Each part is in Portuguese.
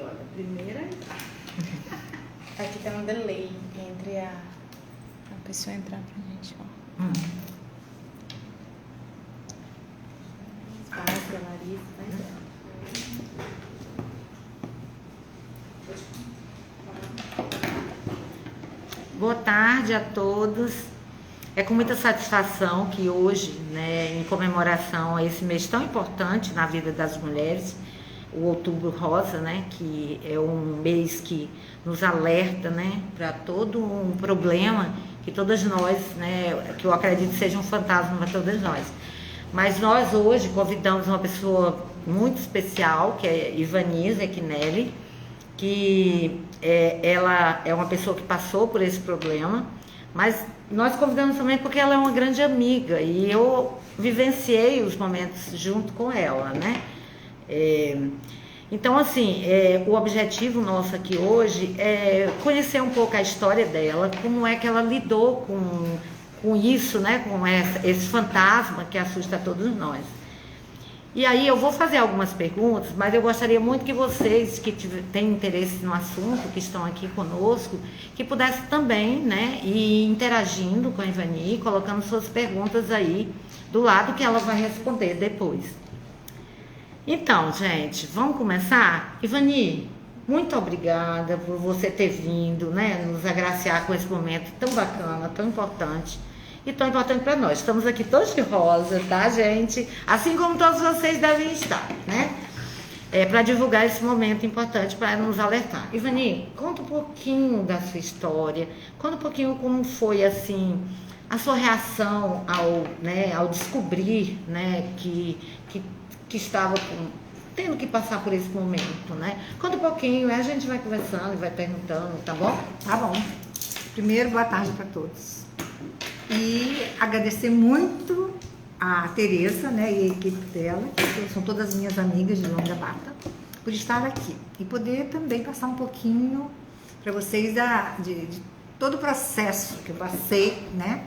olha, primeira aqui tá um delay entre a pessoa entrar pra gente, ó. Paz da Larissa, vai dela. Boa tarde a todos. É com muita satisfação que hoje, né, em comemoração a esse mês tão importante na vida das mulheres, o Outubro Rosa, né, que é um mês que nos alerta, né, para todo um problema que todas nós, né, que eu acredito seja um fantasma para todas nós. Mas nós hoje convidamos uma pessoa muito especial, que é Ivani Zecchinelli, que ela é uma pessoa que passou por esse problema, mas nós convidamos também porque ela é uma grande amiga e eu vivenciei os momentos junto com ela, né? Então, assim, o objetivo nosso aqui hoje é conhecer um pouco a história dela, como é que ela lidou com isso, né? Com esse fantasma que assusta todos nós. E aí eu vou fazer algumas perguntas, mas eu gostaria muito que vocês que têm interesse no assunto, que estão aqui conosco, que pudessem também, né, ir interagindo com a Ivani, colocando suas perguntas aí do lado que ela vai responder depois. Então, gente, vamos começar? Ivani, muito obrigada por você ter vindo, né, nos agraciar com esse momento tão bacana, tão importante. E tão importante para nós. Estamos aqui todos de rosa, tá, gente? Assim como todos vocês devem estar, né? Para divulgar esse momento importante, para nos alertar. Ivani, conta um pouquinho da sua história, conta um pouquinho como foi, assim, a sua reação ao descobrir, né, que estava tendo que passar por esse momento, né? Conta um pouquinho, aí a gente vai conversando e vai perguntando, tá bom? Tá bom. Primeiro, boa tarde para todos. E agradecer muito a Tereza, né, e a equipe dela, que são todas minhas amigas de longa data, por estar aqui. E poder também passar um pouquinho para vocês de todo o processo que eu passei, né?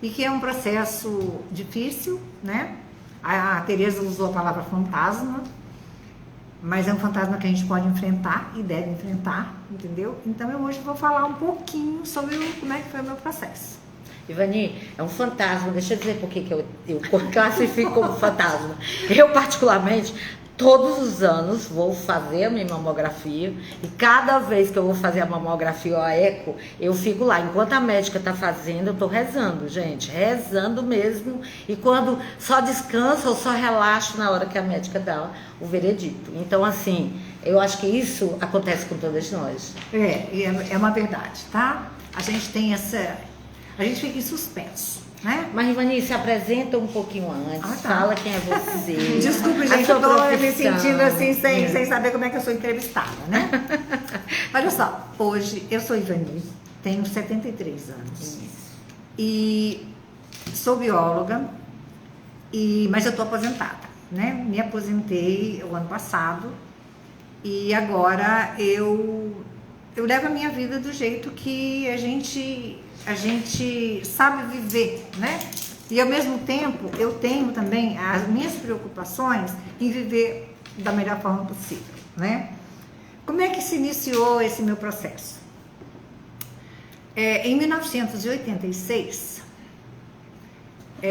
E que é um processo difícil, né? A Tereza usou a palavra fantasma, mas é um fantasma que a gente pode enfrentar e deve enfrentar, entendeu? Então eu hoje vou falar um pouquinho sobre como é que foi o meu processo. Ivani, é um fantasma, deixa eu dizer por que eu classifico como fantasma. Eu, particularmente, todos os anos vou fazer a minha mamografia e cada vez que eu vou fazer a mamografia ou a eco, eu fico lá. Enquanto a médica está fazendo, eu estou rezando, gente, rezando mesmo. E quando só descanso ou só relaxo na hora que a médica dá o veredito. Então, assim, eu acho que isso acontece com todas nós. É uma verdade, tá? A gente tem a gente fica em suspenso, né? Mas, Ivani, se apresenta um pouquinho antes, tá. Fala quem é você. Desculpa, gente, eu tô me sentindo assim, sem saber como é que eu sou entrevistada, né? Olha só, hoje eu sou Ivani, tenho 73 anos. Isso. E sou bióloga, mas eu tô aposentada, né? Me aposentei o ano passado e agora eu levo a minha vida do jeito que a gente sabe viver, né? E ao mesmo tempo eu tenho também as minhas preocupações em viver da melhor forma possível, né? Como é que se iniciou esse meu processo? Em 1986,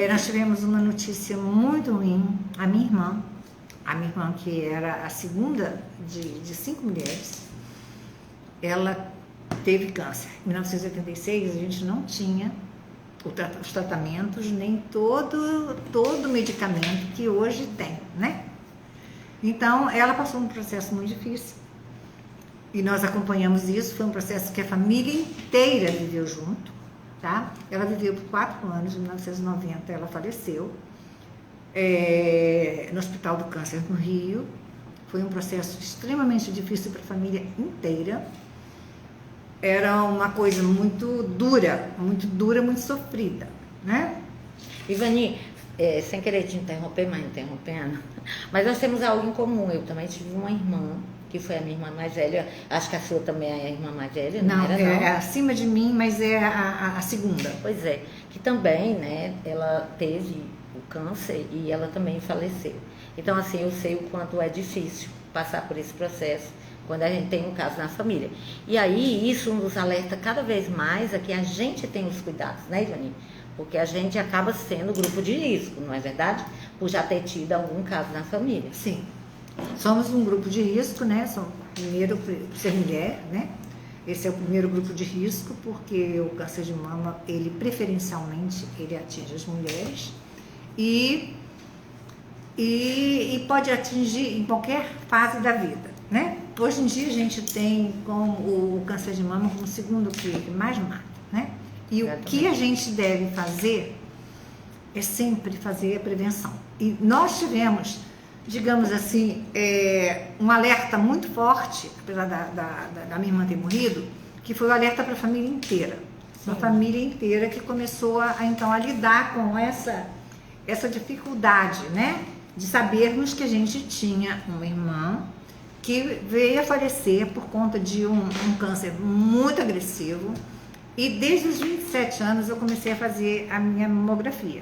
nós tivemos uma notícia muito ruim. A minha irmã que era a segunda de 5 mulheres, ela teve câncer. Em 1986 a gente não tinha os tratamentos, nem todo o medicamento que hoje tem, né? Então ela passou um processo muito difícil e nós acompanhamos isso. Foi um processo que a família inteira viveu junto, tá? Ela viveu por 4 anos, em 1990 ela faleceu no Hospital do Câncer no Rio. Foi um processo extremamente difícil para a família inteira. Era uma coisa muito dura, muito sofrida, né? Ivani, sem querer te interromper, mas interrompendo, mas nós temos algo em comum. Eu também tive uma irmã, que foi a minha irmã mais velha. Acho que a sua também é a irmã mais velha, não era, não? É acima de mim, mas é a segunda. Pois é, que também, né, ela teve o câncer e ela também faleceu. Então, assim, eu sei o quanto é difícil passar por esse processo, quando a gente tem um caso na família. E aí isso nos alerta cada vez mais a que a gente tem os cuidados, né, Ivani? Porque a gente acaba sendo grupo de risco, não é verdade? Por já ter tido algum caso na família. Sim. Somos um grupo de risco, né? Primeiro, por ser mulher, né? Esse é o primeiro grupo de risco, porque o câncer de mama, ele preferencialmente, ele atinge as mulheres e pode atingir em qualquer fase da vida, né? Hoje em dia a gente tem como o câncer de mama como o segundo que mais mata, né? E o que a gente deve fazer é sempre fazer a prevenção. E nós tivemos, digamos assim, um alerta muito forte, apesar da minha irmã ter morrido, que foi o alerta para a família inteira. Uma família inteira que começou então a lidar com essa dificuldade, né? De sabermos que a gente tinha uma irmã que veio a falecer por conta de um câncer muito agressivo. E desde os 27 anos eu comecei a fazer a minha mamografia.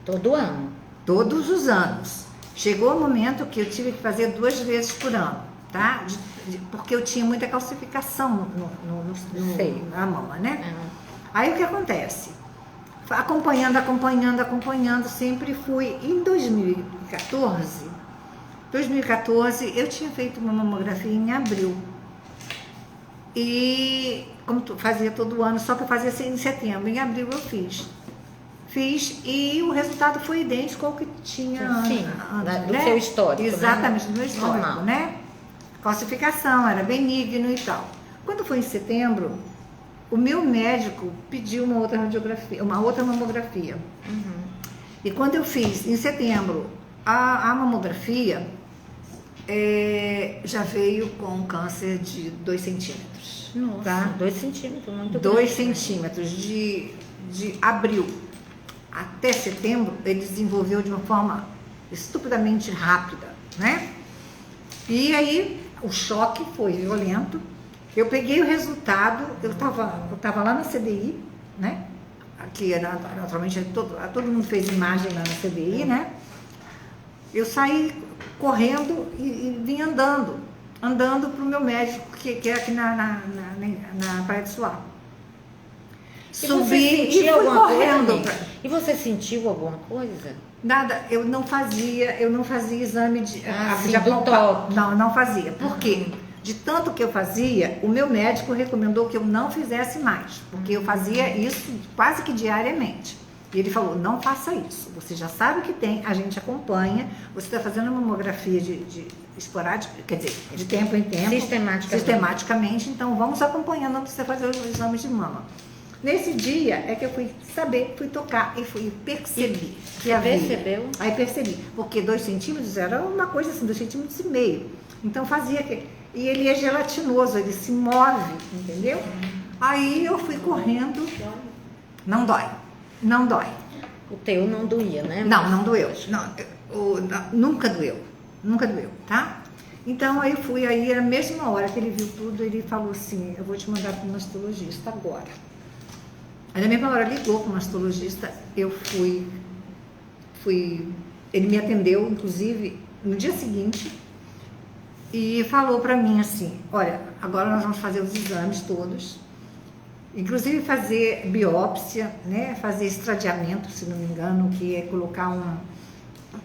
Todo ano? Todos os anos. Chegou o momento que eu tive que fazer 2 vezes por ano, tá? Porque eu tinha muita calcificação na mama, né? Aí o que acontece? Acompanhando, sempre fui. Em 2014, eu tinha feito uma mamografia em abril. E como fazia todo ano, só que eu fazia assim em setembro. Em abril eu fiz e o resultado foi idêntico ao que tinha antes, do né? seu histórico. Exatamente, né? do meu histórico, Normal. né? Calcificação, era benigno e tal. Quando foi em setembro, o meu médico pediu uma outra radiografia, uma outra mamografia. E quando eu fiz em setembro a mamografia, já veio com câncer de 2 centímetros. Nossa, tá? 2 centímetros, muito 2 grande, né? centímetros de abril até setembro, ele desenvolveu de uma forma estupidamente rápida, né? E aí o choque foi violento. Eu peguei o resultado, eu tava lá na CDI, né? Aqui, naturalmente, todo mundo fez imagem lá na CDI, né? Eu saí correndo e vim andando para o meu médico, que é aqui na Praia de Suá. Subi e fui correndo. E você sentiu alguma coisa? Nada, eu não fazia exame de do toque. Não fazia. Por quê? De tanto que eu fazia, o meu médico recomendou que eu não fizesse mais, porque eu fazia isso quase que diariamente. E ele falou, não faça isso, você já sabe o que tem, a gente acompanha, você está fazendo uma mamografia de esporádica, quer dizer, de tempo em tempo. Sistematicamente, então vamos acompanhando antes de você fazer os exames de mama. Nesse dia é que eu fui tocar e percebi que havia. Percebeu? Aí percebi, porque 2 centímetros era uma coisa assim, 2,5 centímetros. Então fazia que... E ele é gelatinoso, ele se move, entendeu? Aí eu fui correndo. Não dói. O teu não doía, né? Não doeu. Nunca doeu, tá? Então aí aí na mesma hora que ele viu tudo, ele falou assim, eu vou te mandar para o mastologista agora. Aí na mesma hora ligou para o mastologista, eu fui, ele me atendeu, inclusive, no dia seguinte, e falou para mim assim, olha, agora nós vamos fazer os exames todos, inclusive fazer biópsia, né, fazer estradiamento, se não me engano, que é colocar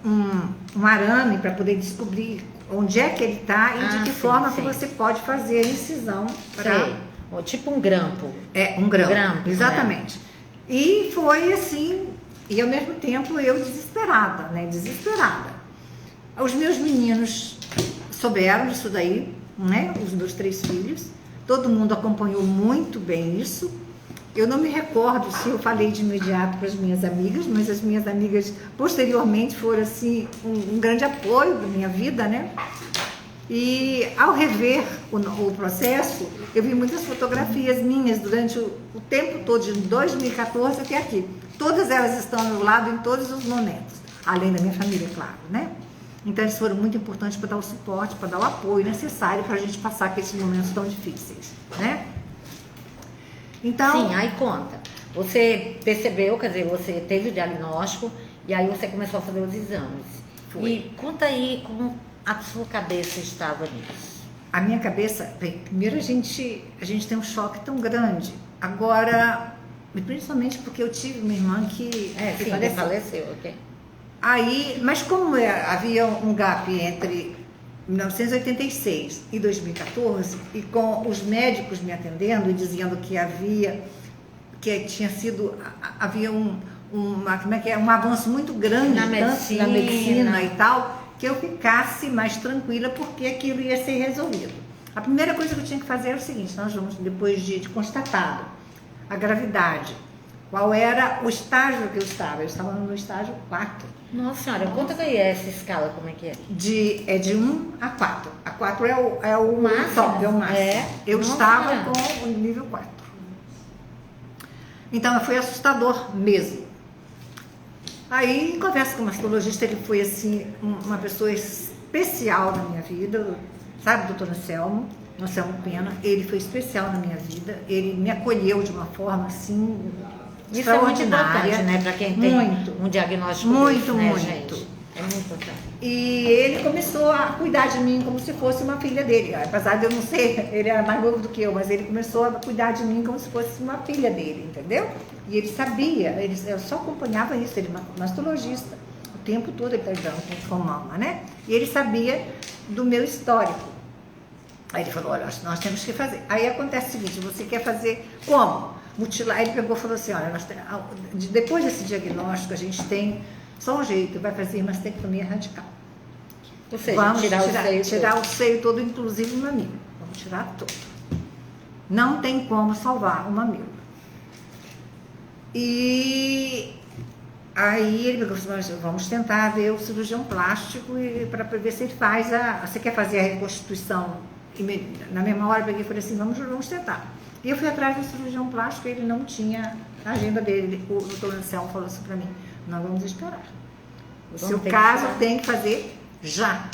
um arame para poder descobrir onde é que ele está e de que forma que você pode fazer a incisão para... Tipo um grampo. Um grampo, exatamente. Né? E foi assim, e ao mesmo tempo eu desesperada, né? Desesperada. Os meus meninos souberam disso daí, né? Os meus 3 filhos. Todo mundo acompanhou muito bem isso. Eu não me recordo se eu falei de imediato para as minhas amigas, mas as minhas amigas posteriormente foram assim um grande apoio da minha vida, né? E ao rever o processo, eu vi muitas fotografias minhas durante o tempo todo, de 2014 até aqui. Todas elas estão ao meu lado em todos os momentos, além da minha família, claro, né? Então eles foram muito importantes para dar o suporte, para dar o apoio necessário para a gente passar aqueles momentos tão difíceis, né? Então... Sim, aí conta. Você percebeu, quer dizer, você teve o diagnóstico e aí você começou a fazer os exames. Foi. E conta aí como a sua cabeça estava nisso. a minha cabeça, bem, primeiro a gente tem um choque tão grande. Agora, principalmente porque eu tive uma irmã que faleceu, ok. Aí, mas como havia um gap entre 1986 e 2014, e com os médicos me atendendo e dizendo que havia um avanço muito grande na medicina e tal, que eu ficasse mais tranquila porque aquilo ia ser resolvido. A primeira coisa que eu tinha que fazer era o seguinte: nós vamos, depois de constatado a gravidade, qual era o estágio que eu estava no estágio 4. Nossa senhora, conta aí essa escala, como é que é? É de 1 a 4. A 4 é o máximo, top, é o máximo. Eu Nossa. estava com o nível 4. Então foi assustador mesmo. Aí, em conversa com o mastologista, ele foi assim, uma pessoa especial na minha vida, sabe, doutor Anselmo Pena, ele foi especial na minha vida, ele me acolheu de uma forma assim, isso é muito extraordinária. importante, né, para quem tem um diagnóstico desse, né, gente? É muito importante. E ele começou a cuidar de mim como se fosse uma filha dele. Apesar de eu não ser, ele era mais novo do que eu, mas ele começou a cuidar de mim como se fosse uma filha dele, entendeu? E ele sabia, eu só acompanhava isso, ele é mastologista. O tempo todo ele está lidando com mama, né? E ele sabia do meu histórico. Aí ele falou: olha, nós temos que fazer. Aí acontece o seguinte: você quer fazer como? Mutilar. Aí ele pegou e falou assim: olha, depois desse diagnóstico a gente tem só um jeito, vai fazer mastectomia radical. Ou seja, vamos tirar o seio todo, inclusive o mamilo. Vamos tirar todo. Não tem como salvar o mamilo. E aí ele pegou e falou: vamos tentar ver o cirurgião plástico para ver se ele faz você quer fazer a reconstituição? E na mesma hora eu peguei e falei assim: vamos tentar. E eu fui atrás do cirurgião plástico, ele não tinha a agenda dele. O doutor Anselmo falou assim para mim: nós vamos esperar. O seu caso tem que fazer já.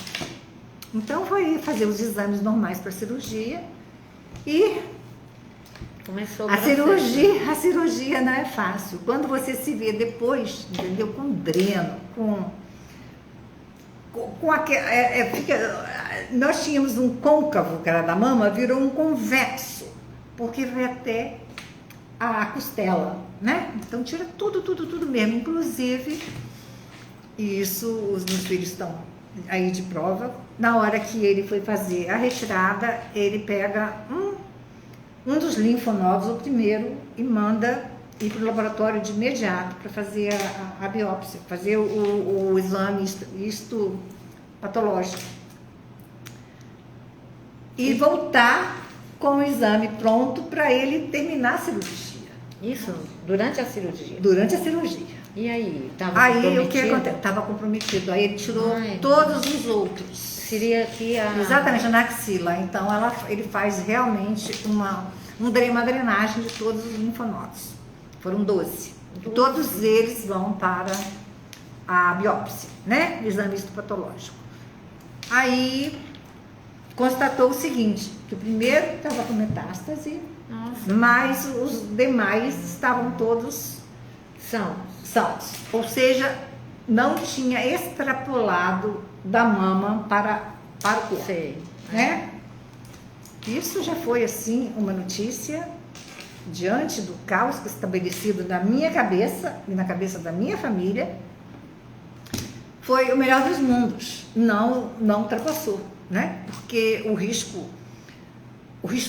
Então foi fazer os exames normais para a cirurgia e começou a cirurgia não é fácil. Quando você se vê depois, entendeu? Com dreno, com aquele, nós tínhamos um côncavo, que era da mama, virou um convexo, porque vai até a costela, né? Então tira tudo mesmo, inclusive isso, os meus filhos estão aí de prova. Na hora que ele foi fazer a retirada, ele pega um dos linfonodos, o primeiro, e manda ir para o laboratório de imediato para fazer a biópsia, fazer o exame patológico. E voltar com o exame pronto para ele terminar a cirurgia. Isso? Durante a cirurgia? Durante a cirurgia. E aí? Aí o que aconteceu? Estava comprometido. Aí ele tirou todos os outros. Seria aqui exatamente, na axila. Então ele faz realmente uma drenagem de todos os linfonodos. Foram 12. Todos eles vão para a biópsia, né? O exame histopatológico. Aí constatou o seguinte: que o primeiro estava com metástase, mas os demais estavam todos sãos. Ou seja, não tinha extrapolado da mama para o corpo. Sei. Né? Isso já foi assim uma notícia diante do caos estabelecido na minha cabeça e na cabeça da minha família. Foi o melhor dos mundos. Não ultrapassou, né? Porque o risco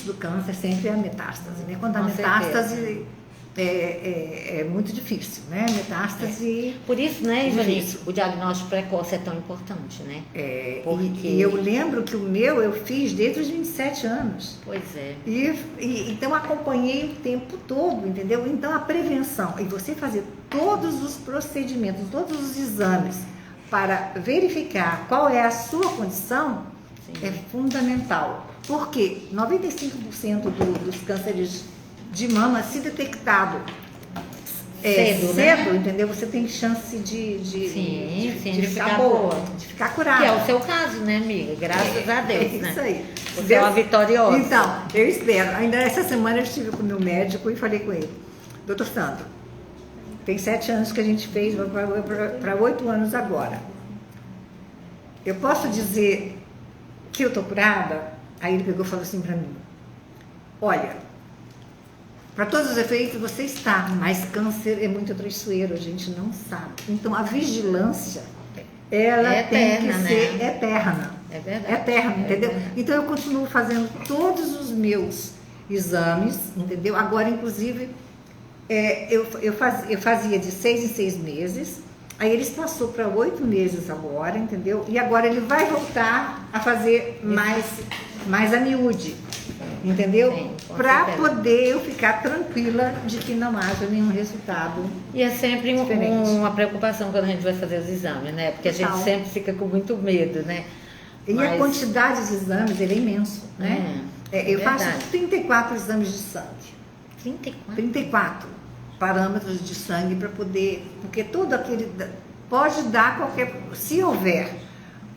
do câncer sempre é a metástase, né? Quando a metástase é muito difícil, né? Metástase. Por isso, né, Ivanice, o diagnóstico precoce é tão importante, né? Porque e eu lembro que o meu eu fiz desde os 27 anos. Pois é. Então acompanhei o tempo todo, entendeu? Então a prevenção e você fazer todos os procedimentos, todos os exames para verificar qual é a sua condição, sim, é fundamental. Porque 95% dos cânceres de mama, se detectado cedo, né? Entendeu? Você tem chance de ficar boa, de ficar curada. Que é o seu caso, né, amiga? Graças a Deus, né? Isso aí. Você é uma vitoriosa. Então, eu espero. Ainda essa semana eu estive com o meu médico e falei com ele: doutor Sandro, tem 7 anos que a gente fez, para 8 anos agora. Eu posso dizer que eu estou curada? Aí ele pegou e falou assim para mim: olha, para todos os efeitos você está, mas câncer é muito traiçoeiro, a gente não sabe. Então a vigilância, ela É tem eterna, que né? ser eterna. É verdade. Eterna, É entendeu? verdade. Então eu continuo fazendo todos os meus exames, entendeu? Agora, inclusive, eu fazia de 6 em 6 meses, aí ele passou para 8 meses agora, entendeu? E agora ele vai voltar a fazer mais a miúde, entendeu? Sim, com Para certeza. poder eu ficar tranquila de que não haja nenhum resultado. E é sempre Diferente. uma preocupação quando a gente vai fazer os exames, né? Porque a gente Total. sempre fica com muito medo, né? E a quantidade de exames, ele é imenso, né? Eu faço verdade. 34 exames de sangue. 34? 34 parâmetros de sangue para poder, porque todo aquele pode dar qualquer, se houver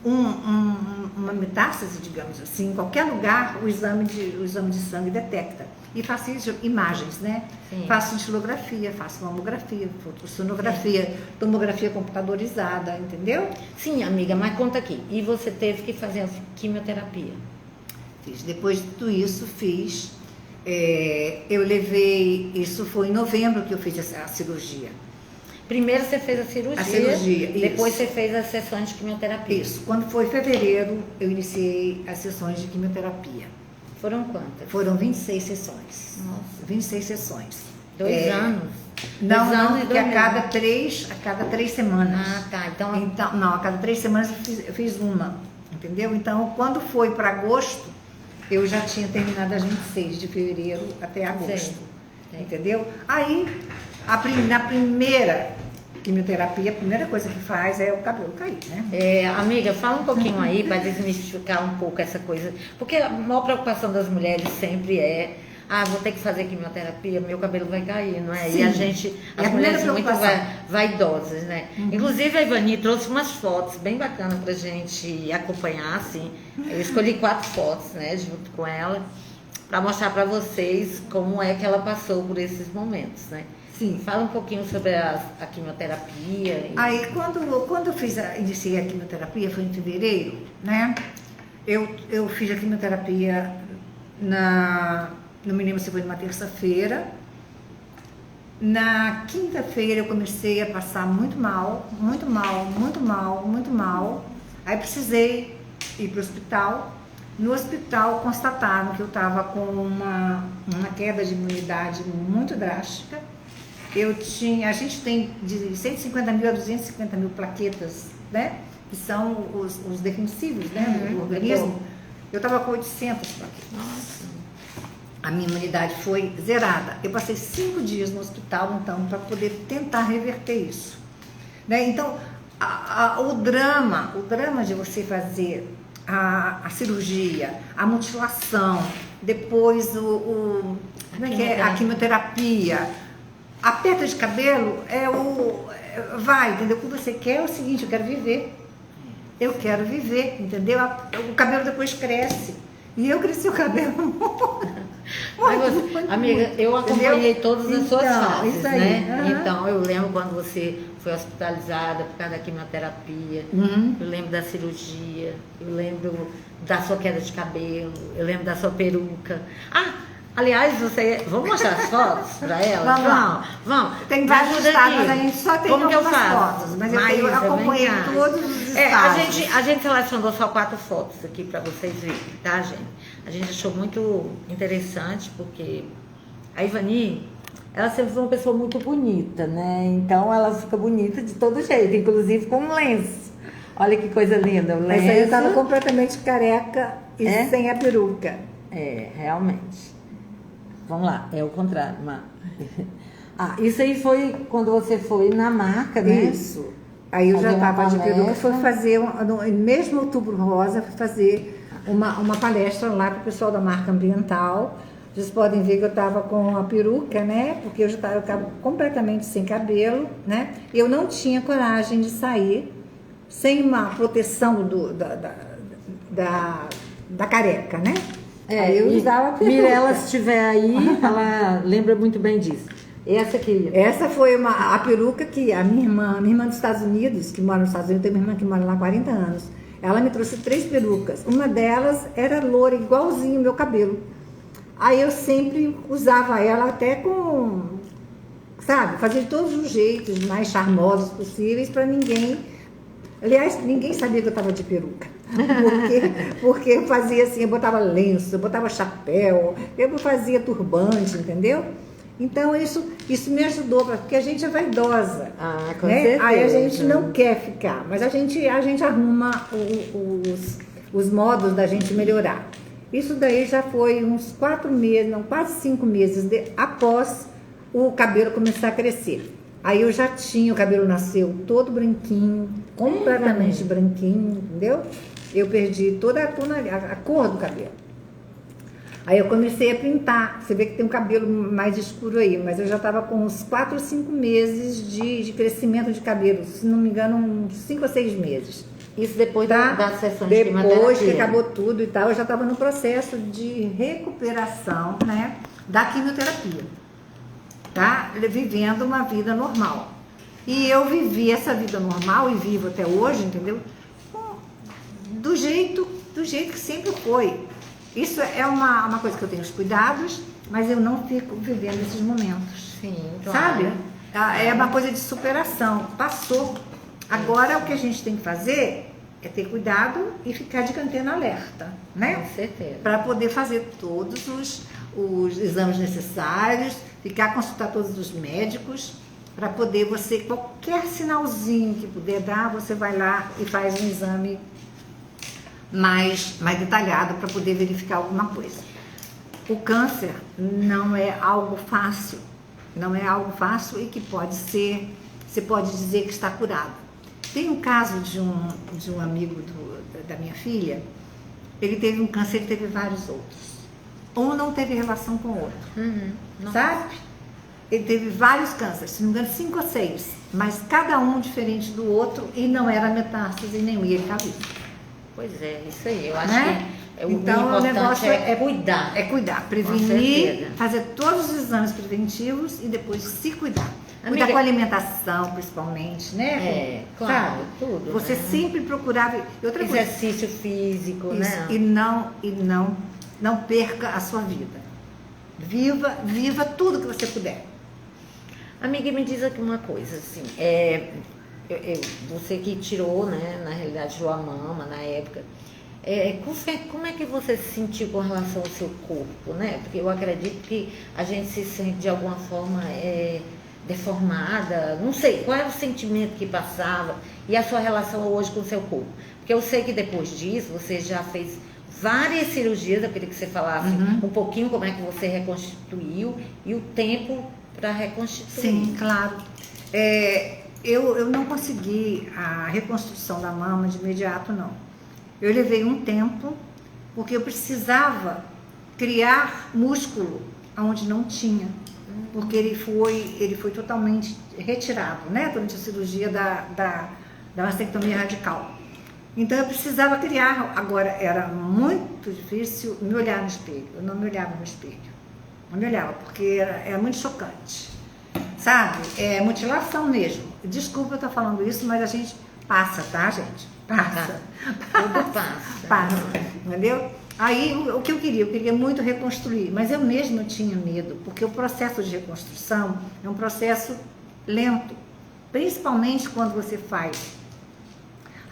uma metástase, digamos assim, em qualquer lugar, o exame de sangue detecta. E faço imagens, né? Sim. Faço estilografia, faço mamografia, fotossonografia, tomografia computadorizada, entendeu? Sim, amiga, mas conta aqui. E você teve que fazer a quimioterapia? Fiz. Depois de tudo isso, fiz. Eu levei, isso foi em novembro que eu fiz a cirurgia. Primeiro você fez a cirurgia. A cirurgia, depois isso. você fez as sessões de quimioterapia. Isso. Quando foi fevereiro, eu iniciei as sessões de quimioterapia. Foram quantas? Foram 26 sessões. Nossa. 26 sessões. 2 anos? Não, 2 anos não, e porque 2 a cada três semanas. Ah, tá. Então, Não, a cada 3 semanas eu fiz uma, entendeu? Então, quando foi para agosto, eu já tinha terminado as 26 de fevereiro até agosto, Sei. entendeu? Aí, na primeira quimioterapia, a primeira coisa que faz é o cabelo cair, né? amiga, fala um pouquinho aí para desmistificar um pouco essa coisa. Porque a maior preocupação das mulheres sempre é: vou ter que fazer quimioterapia, meu cabelo vai cair, não é? Sim. E a gente, É as a mulheres primeira muito preocupação. vaidosas, né? Inclusive a Ivani trouxe umas fotos bem bacanas pra gente acompanhar, assim. Eu escolhi 4 fotos, né, junto com ela, para mostrar para vocês como é que ela passou por esses momentos, né? Sim. Fala um pouquinho sobre a quimioterapia. Aí, quando eu iniciei a quimioterapia, foi em fevereiro, né? Eu fiz a quimioterapia não me lembro se foi numa terça-feira. Na quinta-feira eu comecei a passar muito mal, muito mal, muito mal, muito mal. Aí precisei ir para o hospital. No hospital constataram que eu estava com uma queda de imunidade muito drástica. A gente tem de 150 mil a 250 mil plaquetas, né? Que são os defensivos, né? Do organismo. Eu estava com 800 plaquetas. Nossa. A minha imunidade foi zerada. Eu passei 5 dias no hospital, então, para poder tentar reverter isso. Né? Então, o drama de você fazer a cirurgia, a mutilação, depois a quimioterapia, a perda de cabelo entendeu? O que você quer é o seguinte: eu quero viver. Eu quero viver, entendeu? O cabelo depois cresce. E eu cresci o cabelo amiga, eu acompanhei todas as suas fases, isso aí, né? Então, eu lembro quando você foi hospitalizada por causa da quimioterapia, eu lembro da cirurgia, eu lembro da sua queda de cabelo, eu lembro da sua peruca. Aliás, vamos mostrar as fotos para ela? Vamos lá. Vamos. Tem vários Ajuda estados, aqui. a gente só tem Como que eu algumas faço? fotos, mas Maísa, eu acompanhei vem cá. todos os estados. A gente selecionou só 4 fotos aqui para vocês verem, tá, gente? A gente achou muito interessante, porque a Ivani, ela sempre foi uma pessoa muito bonita, né? Então ela fica bonita de todo jeito, inclusive com um lenço. Olha que coisa linda, o lenço. Mas aí eu estava completamente careca e sem a peruca. Realmente. Vamos lá, é o contrário, isso aí foi quando você foi na marca, né? Isso. Aí eu já estava de peruca, fui fazer, no mesmo Outubro Rosa, fui fazer uma palestra lá para o pessoal da marca ambiental. Vocês podem ver que eu estava com a peruca, né? Porque eu estava completamente sem cabelo, né? Eu não tinha coragem de sair sem uma proteção da careca, né? Aí eu usava a peruca. Mirella, se estiver aí, ela lembra muito bem disso. Essa aqui. Essa foi a peruca que a minha irmã dos Estados Unidos, que mora nos Estados Unidos, tem uma irmã que mora lá há 40 anos. Ela me trouxe 3 perucas. Uma delas era loura, igualzinho o meu cabelo. Aí eu sempre usava ela até com, sabe, fazer de todos os jeitos mais charmosos possíveis para ninguém. Aliás, ninguém sabia que eu estava de peruca. Porque eu fazia assim, eu botava lenço, eu botava chapéu, eu fazia turbante, entendeu? Então isso me ajudou, porque a gente é vaidosa. Ah, com né? certeza. Aí a gente não quer ficar, mas a gente arruma os modos da gente melhorar. Isso daí já foi uns 4 meses, não, quase 5 meses após o cabelo começar a crescer. Aí eu já tinha, o cabelo nasceu todo branquinho, completamente branquinho, entendeu? Eu perdi toda a cor do cabelo. Aí eu comecei a pintar. Você vê que tem um cabelo mais escuro aí, mas eu já estava com uns 4 ou 5 meses de crescimento de cabelo. Se não me engano, uns 5 ou 6 meses. Isso depois Tá? da sessão de Depois que quimioterapia. acabou tudo e tal, eu já estava no processo de recuperação, né, da quimioterapia. Tá? Vivendo uma vida normal. E eu vivi essa vida normal e vivo até hoje, entendeu? Do jeito que sempre foi. Isso é uma coisa que eu tenho os cuidados, mas eu não fico vivendo esses momentos. Sim, claro. Sabe? É uma coisa de superação. Passou. Agora o que a gente tem que fazer é ter cuidado e ficar de antena alerta, né? Com certeza. Para poder fazer todos os exames necessários, consultar todos os médicos, para poder qualquer sinalzinho que puder dar, você vai lá e faz um exame mais detalhado para poder verificar alguma coisa. O câncer não é algo fácil, e que você pode dizer que está curado. Tem um caso de um amigo da minha filha, ele teve um câncer, ele teve vários outros. Um não teve relação com o outro, sabe? Ele teve vários cânceres, se não me engano 5 ou 6, mas cada um diferente do outro e não era metástase nenhum, e ele está vivo. Pois é, isso aí. Eu acho Né? que o Então, o importante negócio é cuidar. É cuidar, Com prevenir, certeza. fazer todos os exames preventivos e depois se cuidar. Amiga, Cuidar com a alimentação, principalmente, né? claro, Sabe? tudo. Você né? sempre procurava. E outra coisa, Exercício físico, isso, né? e não perca a sua vida. Viva tudo que você puder. Amiga, me diz aqui uma coisa, assim, você que tirou, né, na realidade, tirou a mama na época, como é que você se sentiu com relação ao seu corpo, né? Porque eu acredito que a gente se sente de alguma forma deformada, não sei, qual era o sentimento que passava e a sua relação hoje com o seu corpo? Porque eu sei que depois disso você já fez várias cirurgias, eu queria que você falasse um pouquinho como é que você reconstituiu e o tempo para reconstituir. Sim, claro. Eu não consegui a reconstrução da mama de imediato, não. Eu levei um tempo, porque eu precisava criar músculo onde não tinha. Porque ele foi totalmente retirado, né? Durante a cirurgia da mastectomia radical. Então eu precisava criar. Agora era muito difícil me olhar no espelho. Eu não me olhava no espelho. Não me olhava, porque era muito chocante. Sabe? É mutilação mesmo. Desculpa eu estar falando isso, mas a gente passa, tá, gente? Passa. Tudo passa. Passa, entendeu? Aí o que eu queria muito reconstruir, mas eu mesma tinha medo, porque o processo de reconstrução é um processo lento, principalmente quando você faz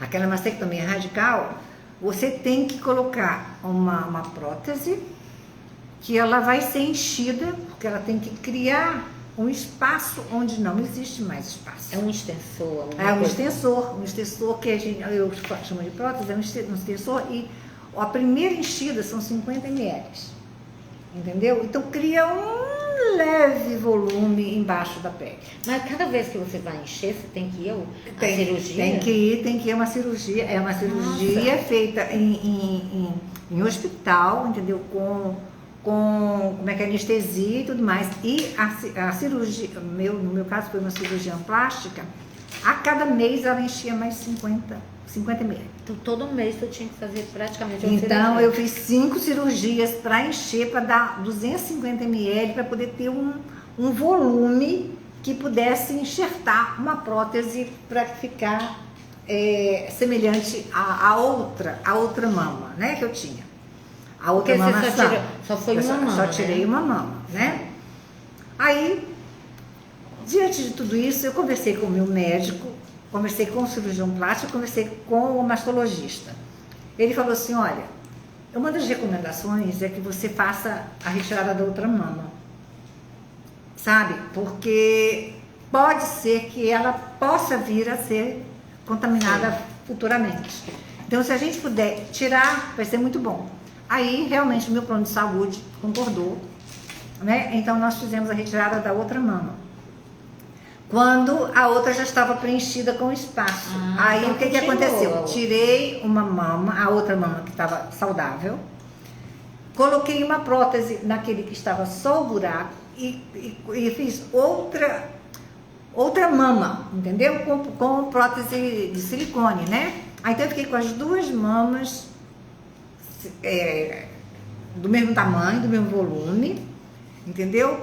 aquela mastectomia radical, você tem que colocar uma prótese que ela vai ser enchida, porque ela tem que criar um espaço onde não existe mais espaço. É um extensor. Um extensor que eu chamo de prótese, é um extensor e a primeira enchida são 50 ml, entendeu? Então cria um leve volume embaixo da pele. Mas cada vez que você vai encher, você tem que ir à cirurgia? Tem que ir a uma cirurgia. É uma cirurgia feita em hospital, entendeu? Com como é que é, anestesia e tudo mais. E a cirurgia, no meu caso foi uma cirurgia plástica, a cada mês ela enchia mais 50 ml. Então todo mês eu tinha que fazer praticamente uma Então cirurgia. eu fiz 5 cirurgias para encher, para dar 250 ml, para poder ter um volume que pudesse enxertar uma prótese para ficar semelhante à outra mama, né, que eu tinha. A outra Porque mama você só foi uma mama, só tirei uma mama, né? Aí, diante de tudo isso, eu conversei com o meu médico, conversei com o cirurgião plástico, conversei com o mastologista. Ele falou assim, olha, uma das recomendações é que você faça a retirada da outra mama, sabe? Porque pode ser que ela possa vir a ser contaminada futuramente. Então, se a gente puder tirar, vai ser muito bom. Aí, realmente, o meu plano de saúde concordou, né? Então, nós fizemos a retirada da outra mama. Quando a outra já estava preenchida com espaço. Aí, então o que aconteceu? Tirei uma mama, a outra mama que estava saudável, coloquei uma prótese naquele que estava só o buraco e fiz outra mama, entendeu? Com prótese de silicone, né? Aí, então, eu fiquei com as duas mamas do mesmo tamanho, do mesmo volume, entendeu?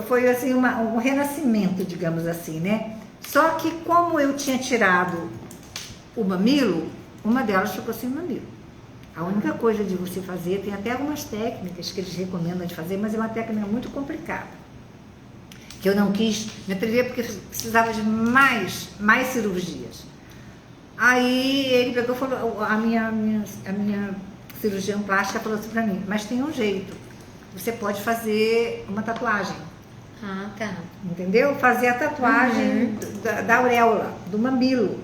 Foi assim um renascimento, digamos assim, né? Só que como eu tinha tirado o mamilo, uma delas ficou sem mamilo. A única coisa de você fazer, tem até algumas técnicas que eles recomendam de fazer, mas é uma técnica muito complicada, que eu não quis me atrever porque precisava de mais cirurgias. Aí ele pegou e falou, a minha cirurgiã plástica falou assim pra mim, mas tem um jeito, você pode fazer uma tatuagem. Ah, tá. Entendeu? Fazer a tatuagem da auréola, do mamilo,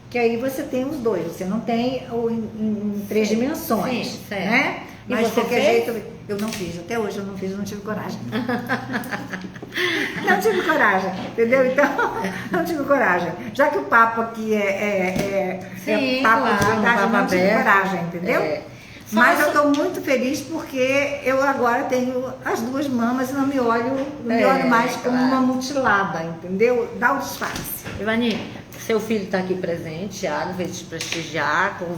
que aí você tem os dois, você não tem em 3 dimensões, sim, certo. né? E mas de você qualquer fez? jeito, eu não fiz, até hoje eu não fiz, eu não tive coragem. Não tive coragem, entendeu? Então, não tive coragem. Já que o papo aqui Sim, papo claro, de verdade, papo não tive aberto. coragem, entendeu? Mas eu estou muito feliz porque eu agora tenho as duas mamas e não me olho mais como claro. uma mutilada, entendeu? Dá o disfarce. Ivani, seu filho está aqui presente, Thiago, veio te prestigiar, com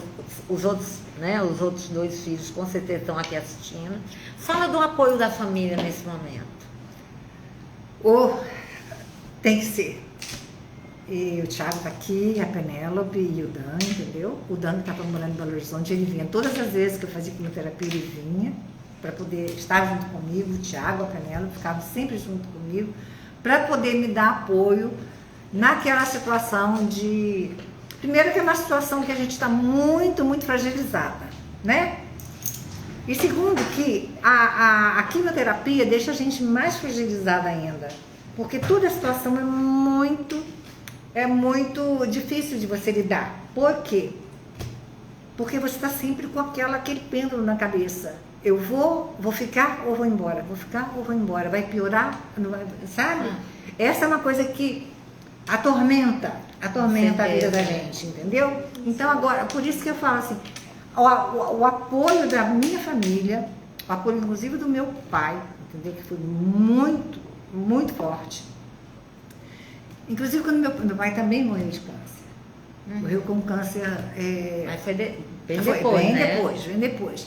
os outros, né? Os outros 2 filhos com certeza estão aqui assistindo. Fala do apoio da família nesse momento. Tem que ser. E o Thiago está aqui, a Penélope e o Dan, entendeu? O Dan que estava morando em Belo Horizonte, ele vinha todas as vezes que eu fazia quimioterapia, ele vinha para poder estar junto comigo. O Thiago, a Penélope ficavam sempre junto comigo para poder me dar apoio naquela situação de... Primeiro que é uma situação que a gente está muito, muito fragilizada, né? E segundo que a quimioterapia deixa a gente mais fragilizada ainda, porque toda a situação é muito difícil de você lidar. Por quê? Porque você está sempre com aquele pêndulo na cabeça. Eu vou ficar ou vou embora? Vou ficar ou vou embora? Vai piorar? Não vai, sabe? Essa é uma coisa que atormenta a vida da gente, entendeu? Então agora, por isso que eu falo assim, o apoio da minha família, o apoio inclusive do meu pai, entendeu? Que foi muito, muito forte. Inclusive quando meu pai também morreu de câncer. Morreu com câncer... Mas foi bem depois.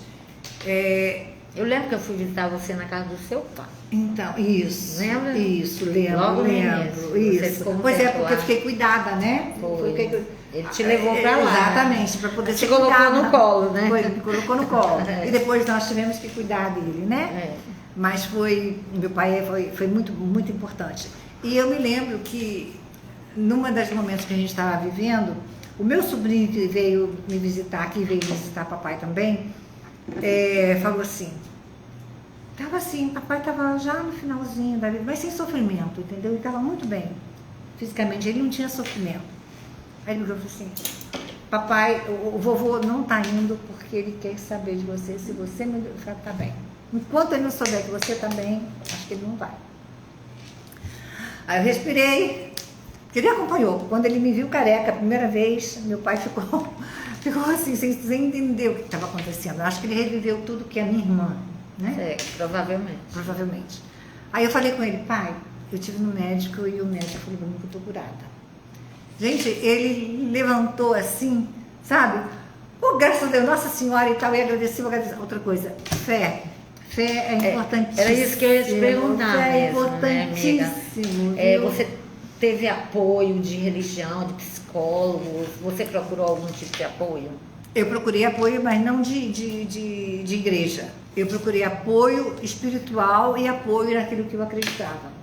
Eu lembro que eu fui visitar você na casa do seu pai. Então, isso. Lembra? Isso, lembro. Logo no lembro. início, você Isso. ficou um Pois tempo porque lá. eu fiquei cuidada, né? Foi. Ele te levou pra lá. Exatamente, para poder Te ser colocou cuidada. no colo, né? Foi, me colocou no colo. É. E depois nós tivemos que cuidar dele, né? Mas meu pai foi muito, muito importante. E eu me lembro que, numa das momentos que a gente estava vivendo, o meu sobrinho que veio me visitar aqui, veio visitar papai também, falou assim, papai estava já no finalzinho da vida, mas sem sofrimento, entendeu? Ele estava muito bem, fisicamente, ele não tinha sofrimento. Aí ele me falou assim, papai, o vovô não está indo porque ele quer saber de você, se você me está bem. Enquanto ele não souber que você está bem, acho que ele não vai. Aí eu respirei, porque ele acompanhou. Quando ele me viu careca a primeira vez, meu pai ficou assim, sem entender o que estava acontecendo. Eu acho que ele reviveu tudo que é minha irmã, né? Provavelmente. Provavelmente. Aí eu falei com ele, pai, eu estive no médico e o médico falou para mim que eu estou curada. Gente, ele levantou assim, sabe? Graças a Deus, Nossa Senhora e tal, e agradeceu. Outra coisa, fé. Fé é importantíssimo. Era isso que eu ia te perguntar Fé é mesmo, importantíssimo. Né, amiga? Você teve apoio de religião, de psicólogos? Você procurou algum tipo de apoio? Eu procurei apoio, mas não de igreja. Eu procurei apoio espiritual e apoio naquilo que eu acreditava.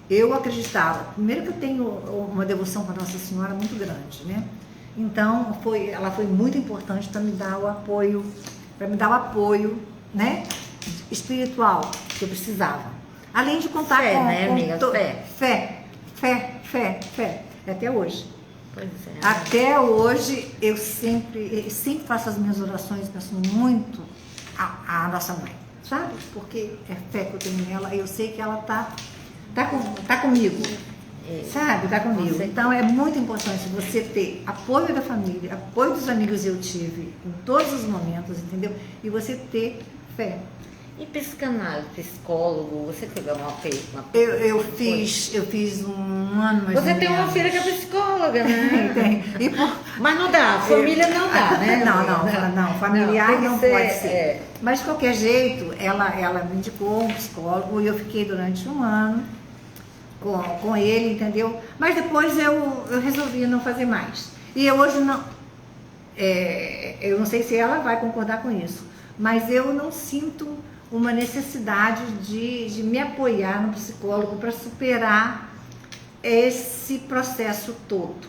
Eu acreditava, primeiro que eu tenho uma devoção para Nossa Senhora muito grande, né? Então, ela foi muito importante para me dar o apoio, né, espiritual que eu precisava. Além de contar Fé, com... né, amiga? Fé. Até hoje. Pois é. Até hoje, eu sempre faço as minhas orações, peço muito a nossa mãe, sabe? Porque é fé que eu tenho nela, eu sei que ela tá comigo, sabe? Tá comigo. Então, é muito importante você ter apoio da família, apoio dos amigos eu tive em todos os momentos, entendeu? E você ter fé. E psicanálise, psicólogo, você teve uma apoio? Eu fiz um ano mais Você ou tem uma menos. filha que é psicóloga, né? Tem. Mas não dá, família não dá, né? Não, familiar não pode ser. É. Mas de qualquer jeito, ela me indicou um psicólogo e eu fiquei durante um ano com ele, entendeu? Mas depois eu resolvi não fazer mais. E eu hoje não. Eu não sei se ela vai concordar com isso, mas eu não sinto uma necessidade de me apoiar no psicólogo para superar esse processo todo,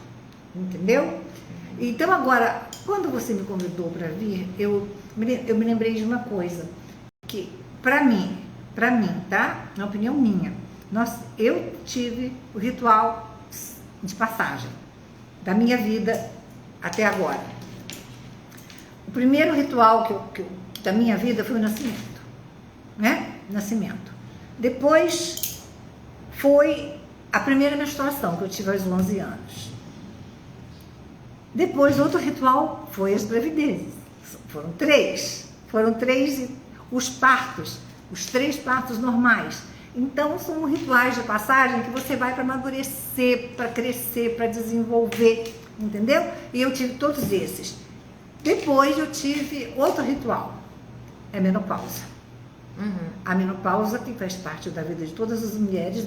entendeu? Então agora, quando você me convidou para vir, eu me lembrei de uma coisa, que para mim, tá? Na opinião minha, eu tive o ritual de passagem da minha vida até agora. O primeiro ritual da minha vida foi o nascimento, né? Nascimento. Depois foi a primeira menstruação, que eu tive aos 11 anos. Depois, outro ritual foi as gravidezes. Foram três os partos, os 3 partos normais. Então, são rituais de passagem que você vai para amadurecer, para crescer, para desenvolver, entendeu? E eu tive todos esses. Depois, eu tive outro ritual, é a menopausa. A menopausa, que faz parte da vida de todas as mulheres,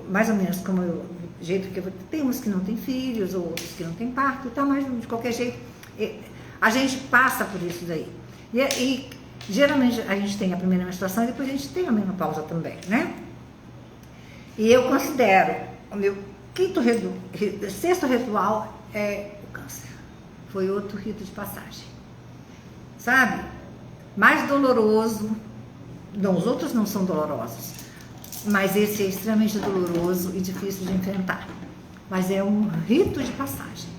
mais ou menos como o jeito que tem uns que não têm filhos, outros que não têm parto, tá, mas de qualquer jeito, a gente passa por isso daí. E geralmente a gente tem a primeira menstruação e depois a gente tem a menopausa também, né? E eu considero o meu sexto ritual é o câncer. Foi outro rito de passagem. Sabe? Mais doloroso. Não, os outros não são dolorosos, mas esse é extremamente doloroso e difícil de enfrentar. Mas é um rito de passagem,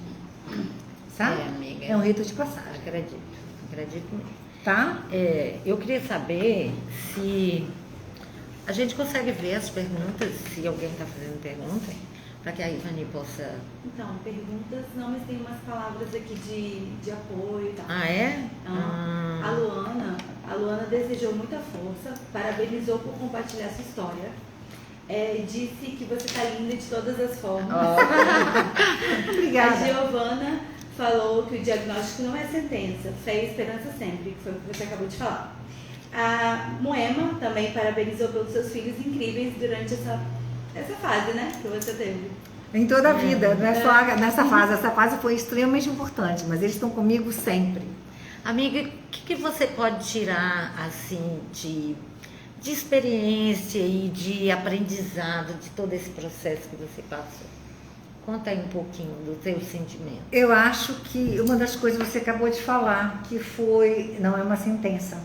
sabe? Amiga. É um rito de passagem. Acredito mesmo. Tá? Eu queria saber se a gente consegue ver as perguntas, se alguém está fazendo pergunta, para que a Ivani possa... Então, perguntas não, mas tem umas palavras aqui de apoio e tal. Ah, é? A Luana desejou muita força, parabenizou por compartilhar sua história. Disse que você está linda de todas as formas. Obrigada. A Giovana falou que o diagnóstico não é sentença, fé e esperança sempre, que foi o que você acabou de falar. A Moema também parabenizou pelos seus filhos incríveis durante essa fase, né, que você teve. Em toda a vida, não é só nessa fase. Essa fase foi extremamente importante, mas eles estão comigo sempre. Amiga, o que você pode tirar, assim, de experiência e de aprendizado de todo esse processo que você passou? Conta aí um pouquinho do teu sentimento. Eu acho que uma das coisas que você acabou de falar, que não é uma sentença,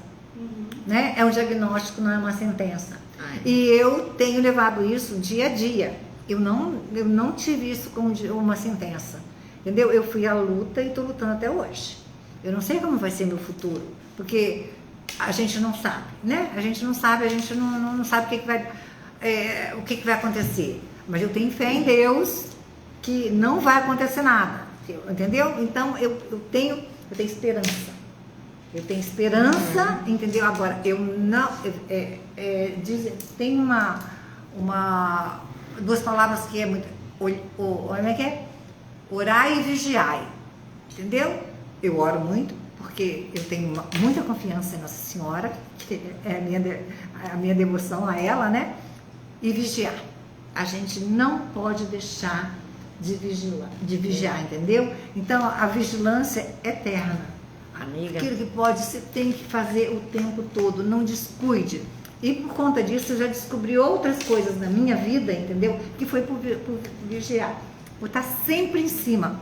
né? É um diagnóstico, não é uma sentença. E eu tenho levado isso dia a dia. Eu não tive isso como uma sentença, entendeu? Eu fui à luta e estou lutando até hoje. Eu não sei como vai ser meu futuro, porque a gente não sabe, né? A gente não sabe o que vai acontecer. Mas eu tenho fé em Deus que não vai acontecer nada, entendeu? Então eu tenho esperança. Eu tenho esperança, entendeu? Agora, eu não... tem duas palavras que é muito... Como é que é? Orai e vigiai, entendeu? Eu oro muito, porque eu tenho muita confiança em Nossa Senhora, que é a minha devoção a ela, né? E vigiar. a gente não pode deixar de vigiar, entendeu? Então, a vigilância é eterna. Amiga, Aquilo que pode, você tem que fazer o tempo todo, não descuide. E por conta disso, eu já descobri outras coisas na minha vida, entendeu? Que foi por vigiar, por estar sempre em cima.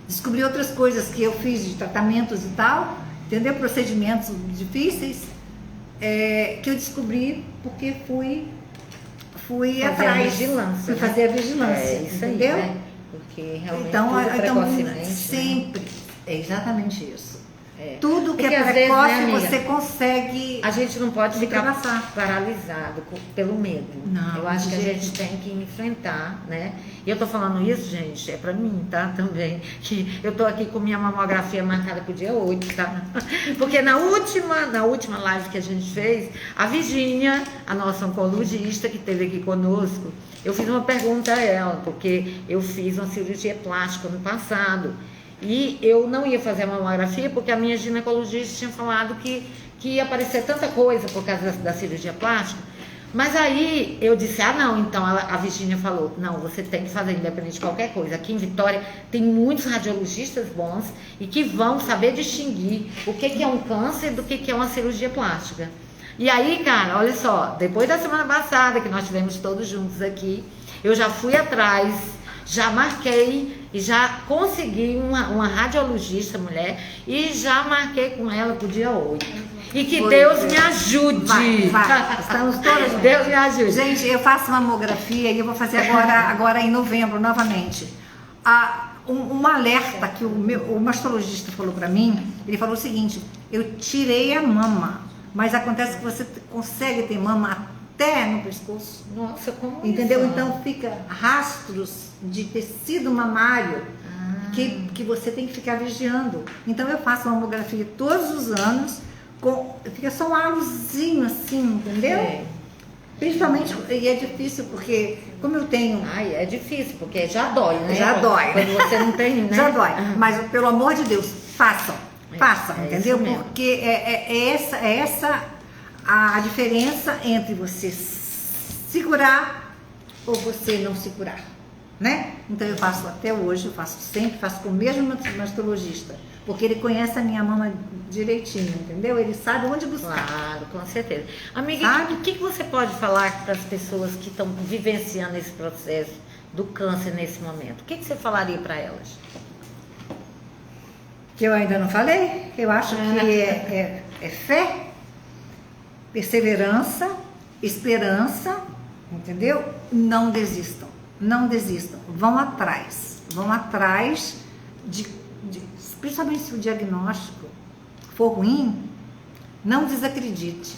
Descobri outras coisas que eu fiz de tratamentos e tal, entendeu? Procedimentos difíceis, que eu descobri porque fui fazer atrás. a vigilância. Fui né? fazer a vigilância, É isso entendeu? aí, né? Porque realmente Então, tudo precocemente, né? sempre, é exatamente isso. É. Tudo que Porque é às vezes, precoce, né, amiga, você consegue. A gente não pode ficar ultrapassar. paralisado pelo medo. Não, eu acho de que a jeito gente tem que enfrentar, né? E eu tô falando isso, gente, é pra mim, tá? Também. Que eu tô aqui com minha mamografia marcada pro dia 8, tá? Porque na última live que a gente fez, a Virgínia, a nossa oncologista que esteve aqui conosco, eu fiz uma pergunta a ela, porque eu fiz uma cirurgia plástica no passado. E eu não ia fazer a mamografia porque a minha ginecologista tinha falado que ia aparecer tanta coisa por causa da cirurgia plástica. Mas aí eu disse, não, então a Virgínia falou, não, você tem que fazer independente de qualquer coisa. Aqui em Vitória tem muitos radiologistas bons e que vão saber distinguir o que é um câncer do que é uma cirurgia plástica. E aí, cara, olha só, depois da semana passada que nós tivemos todos juntos aqui, eu já fui atrás, já marquei e já consegui uma radiologista mulher e já marquei com ela pro dia 8. E que Deus me ajude. Vai. Estamos todas juntas. Deus me ajude. Gente, eu faço mamografia e eu vou fazer agora em novembro novamente. Um alerta que o mastologista falou para mim, ele falou o seguinte: eu tirei a mama, mas acontece que você consegue ter mama até no pescoço. Nossa, como Entendeu? isso? Então fica rastros de tecido mamário que você tem que ficar vigiando. Então eu faço mamografia todos os anos, fica só um halozinho assim, entendeu? É. Principalmente, e é difícil porque como eu tenho... Ai, é difícil, porque já dói, né? Já dói. Quando você não tem, né? Já dói. Mas pelo amor de Deus, façam, É entendeu? isso mesmo. Porque é essa a diferença entre você segurar ou você não segurar, né? Então eu faço até hoje, eu faço sempre, faço com o mesmo mastologista, porque ele conhece a minha mama direitinho, entendeu? Ele sabe onde buscar. Claro, com certeza. Amiga, Sabe? o que você pode falar para as pessoas que estão vivenciando esse processo do câncer nesse momento? O que você falaria para elas? Que eu ainda não falei, eu acho que é fé, perseverança, esperança, entendeu? Não desistam, não desistam, vão atrás principalmente se o diagnóstico for ruim, não desacredite,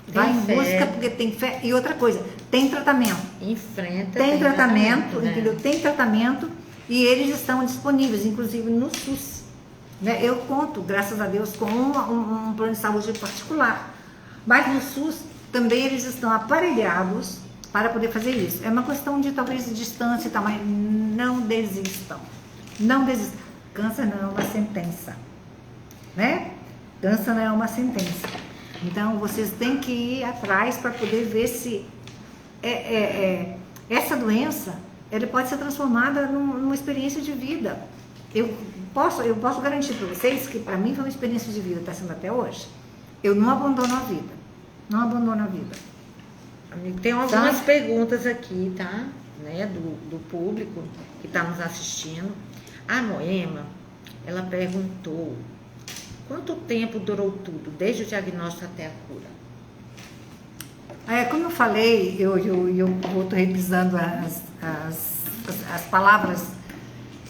vai em fé. busca porque tem fé. E outra coisa, tem tratamento, Enfrenta. tem tratamento, né? entendeu? Tem tratamento e eles estão disponíveis, inclusive no SUS. Né? Eu conto, graças a Deus, com um plano de saúde particular. Mas no SUS também eles estão aparelhados para poder fazer isso. É uma questão de talvez de distância e tal, mas não desistam. Não desistam. Câncer não é uma sentença. Né? Câncer não é uma sentença. Então vocês têm que ir atrás para poder ver se essa doença ela pode ser transformada numa experiência de vida. Eu posso garantir para vocês que para mim foi uma experiência de vida, está sendo até hoje. Eu não abandono a vida. Não abandono a vida. Amigo, tem algumas perguntas aqui, tá? Né? Do público que está nos assistindo. A Moema, ela perguntou quanto tempo durou tudo, desde o diagnóstico até a cura? Como eu falei, eu vou revisando as palavras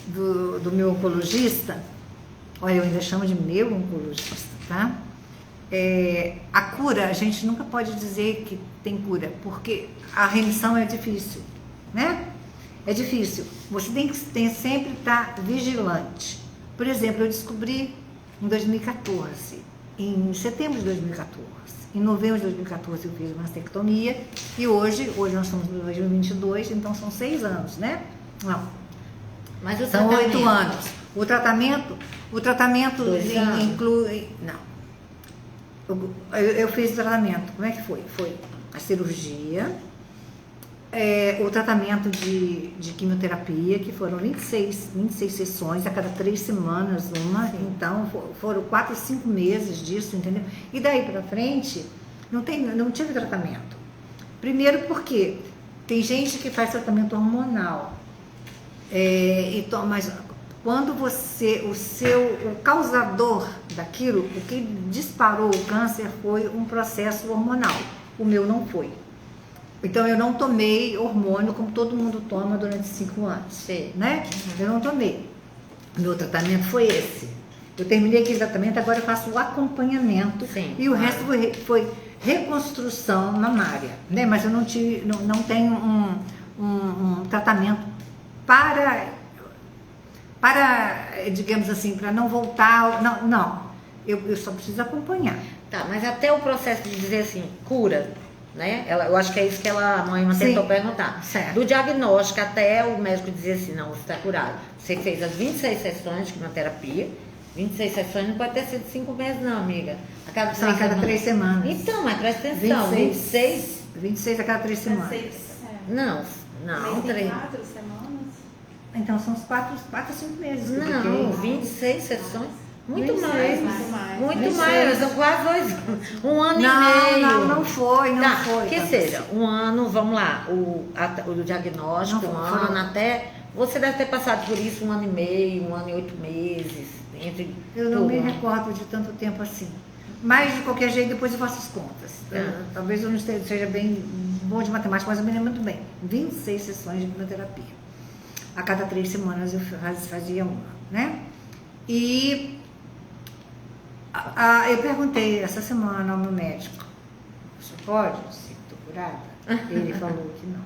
do meu oncologista. Olha, eu ainda chamo de meu oncologista, tá? A cura, a gente nunca pode dizer que tem cura, porque a remissão é difícil, né? É difícil. Você tem que sempre estar vigilante. Por exemplo, eu descobri em 2014, em setembro de 2014. Em novembro de 2014 eu fiz uma mastectomia e hoje nós estamos em 2022, então são 6 anos, né? Não. Mas o São tratamento? 8 anos. O tratamento 2 anos? inclui... Não. Eu fiz o tratamento. Como é que foi? Foi as cirurgia, o tratamento de quimioterapia, que foram 26 sessões, a cada 3 semanas uma. Então foram 4, 5 meses disso, entendeu? E daí para frente não tive tratamento. Primeiro porque tem gente que faz tratamento hormonal, mas quando o causador daquilo, o que disparou o câncer foi um processo hormonal. O meu não foi. Então eu não tomei hormônio como todo mundo toma durante 5 anos. Sim. Né? Eu não tomei. O meu tratamento foi esse. Eu terminei aquele tratamento, agora eu faço o acompanhamento. Sim, e o claro. resto foi reconstrução mamária. Né? Mas eu não tenho um tratamento para, digamos assim, para não voltar. Não. Eu só preciso acompanhar. Tá, mas até o processo de dizer assim, cura, né? Eu acho que é isso que a mãe tentou perguntar. Certo. Do diagnóstico até o médico dizer assim, não, você está curado. Você fez as 26 sessões de quimioterapia, 26 sessões não pode ter sido 5 meses não, amiga. São a cada 3 semanas. Então, mas presta atenção, 26 a cada 3 semanas. Não, Mês tem 3. 4 semanas. Então são uns 4 a 5 meses. que eu Não, fiquei. 26 sessões. Muito 26, mais. muito mais. Muito 26. mais, são quase 2 anos. 1 ano e meio. Não foi. Que tá. seja, 1 ano, vamos lá, o diagnóstico, Não, 1 foram- ano até. Você deve ter passado por isso 1 ano e meio, 1 ano e 8 meses. Eu não tudo, me né? recordo de tanto tempo assim. Mas, de qualquer jeito, depois eu faço as contas. Talvez eu não seja bem bom de matemática, mas eu me lembro muito bem. 26 sessões de quimioterapia. A cada 3 semanas eu fazia uma, né? E eu perguntei essa semana ao meu médico, você pode ser curada? Ele falou que não.